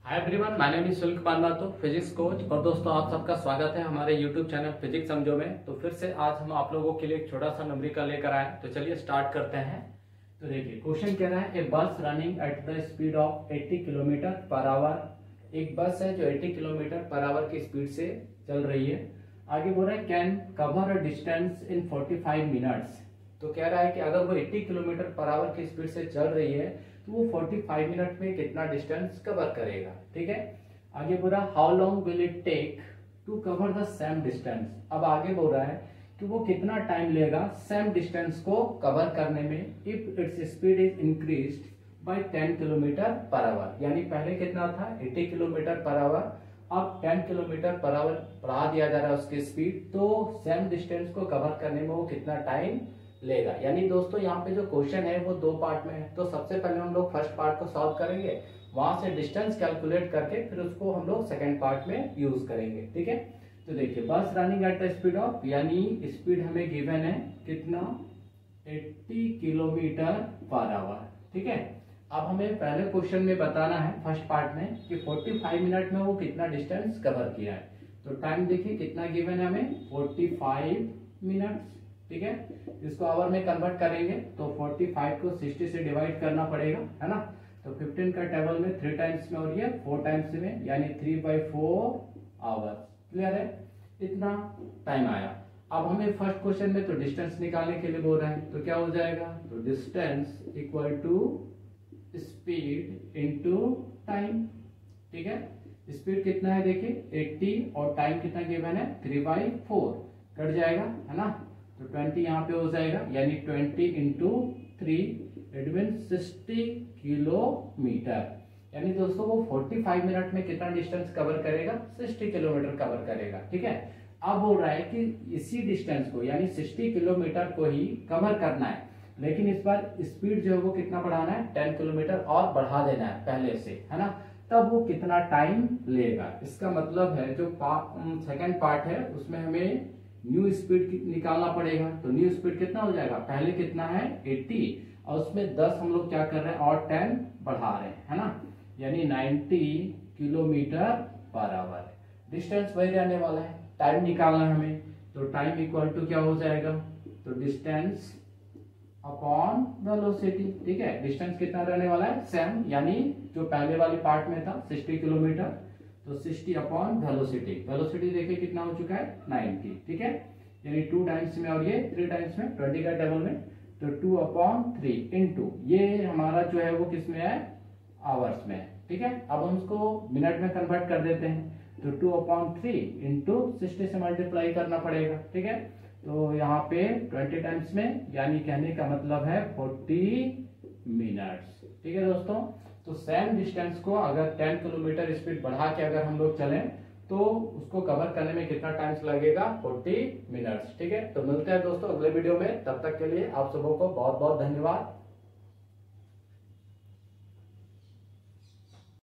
Hi everyone, my name is शुल्क पानवातो, physics coach. और दोस्तों, आप सबका स्वागत है हमारे यूट्यूब चैनल फिजिक्स समझो में। तो फिर से आज हम आप लोगों के लिए एक छोटा सा न्यूमेरिकल लेकर आए। तो चलिए स्टार्ट करते हैं। तो देखिए, क्वेश्चन कह रहा है ए बस running at the speed of 80 kilometre per hour. एक बस है जो 80 किलोमीटर पर आवर की स्पीड से चल रही है। आगे बोल रहा है can cover a distance in 45 minutes. तो कह रहा है कि अगर वो 80 किलोमीटर पर आवर की स्पीड से चल रही है तो वो 45 मिनट में कितना डिस्टेंस कवर करेगा। ठीक है, आगे बोल रहा है how long will it take to cover the same distance. अब आगे बोल रहा है कि वो कितना टाइम लेगा सेम डिस्टेंस को कवर करने में if its speed is increased by 10 kilometre per hour. यानी पहले कितना था 80 किलोमीटर पर आवर, अब 10 किलोमीटर पर आवर बढ़ा दिया जा रहा है उसकी स्पीड। तो सेम डिस्टेंस को कवर करने में वो कितना टाइम लेगा। यानी दोस्तों, यहाँ पे जो क्वेश्चन है वो दो पार्ट में है। तो सबसे पहले हम लोग फर्स्ट पार्ट को सॉल्व करेंगे, वहां से डिस्टेंस कैलकुलेट करके फिर उसको हम लोग सेकंड पार्ट में यूज करेंगे। ठीक है, तो देखिए बस running at the speed of, यानी स्पीड हमें गिवन है कितना 80 किलोमीटर पर आवर। ठीक है, अब हमें पहले क्वेश्चन में बताना है फर्स्ट पार्ट में कि 45 मिनट में वो कितना डिस्टेंस कवर किया है। तो टाइम देखिए कितना गिवन है हमें 45 मिनट्स। ठीक है, इसको आवर में कन्वर्ट करेंगे तो 45 को 60 से डिवाइड करना पड़ेगा, है ना। तो 15 का टेबल में 3 टाइम्स में और ये 4 टाइम्स में, यानी 3/4 आवर्स। क्लियर है, इतना टाइम आया। अब हमें फर्स्ट क्वेश्चन में तो डिस्टेंस निकालने के लिए बोल रहा है, तो क्या हो जाएगा, तो distance equal to speed into time. ठीक है, स्पीड कितना है देखिए 80 और टाइम कितना गिवन है 3/4, कट जाएगा, है ना। तो 20 यहाँ पे हो जाएगा, यानी 20 इंटू 3 इट मीन 60 किलोमीटर। यानी दोस्तों वो 45 मिनट में कितना डिस्टेंस कवर करेगा, 60 किलोमीटर कवर करेगा। ठीक है, अब बोल रहा है कि इसी डिस्टेंस को यानी 60 किलोमीटर को ही कवर करना है, लेकिन इस बार स्पीड जो है वो कितना बढ़ाना है 10 किलोमीटर और बढ़ा देना है पहले से, है ना। तब वो कितना टाइम लेगा। इसका मतलब है जो सेकंड पार्ट है उसमें हमें न्यू स्पीड निकालना पड़ेगा। तो न्यू स्पीड कितना हो जाएगा, पहले कितना है 80 और उसमें 10 हम लोग क्या कर रहे हैं और 10 बढ़ा रहे हैं, है ना। यानी 90 किलोमीटर पर आवर। डिस्टेंस वही रहने वाला है, टाइम निकालना है हमें। तो टाइम इक्वल टू क्या हो जाएगा, तो डिस्टेंस अपॉन वेलोसिटी। ठीक है, डिस्टेंस कितना रहने वाला है सेम, यानी जो पहले वाली पार्ट में था 60 किलोमीटर, तो 60 अपॉन वेलोसिटी। वेलोसिटी देखिए कितना हो चुका है 90। ठीक है, यानी 2 टाइम्स में और ये 3 टाइम्स में 20 का टेबल में, तो 2/3 इंटू ये हमारा जो है वो किस में है आवर्स में है। ठीक है, अब हम उसको मिनट में कन्वर्ट कर देते हैं। तो 2/3 इंटू 60 से मल्टीप्लाई करना पड़ेगा। ठीक है, तो यहाँ पे 20 टाइम्स में, यानी कहने का मतलब है 40 मिनट्स। ठीक है दोस्तों, तो सेम डिस्टेंस को अगर 10 किलोमीटर स्पीड बढ़ा के अगर हम लोग चलें तो उसको कवर करने में कितना टाइम लगेगा 40 मिनट्स। ठीक है, तो मिलते हैं दोस्तों अगले वीडियो में। तब तक के लिए आप सबों को बहुत बहुत धन्यवाद।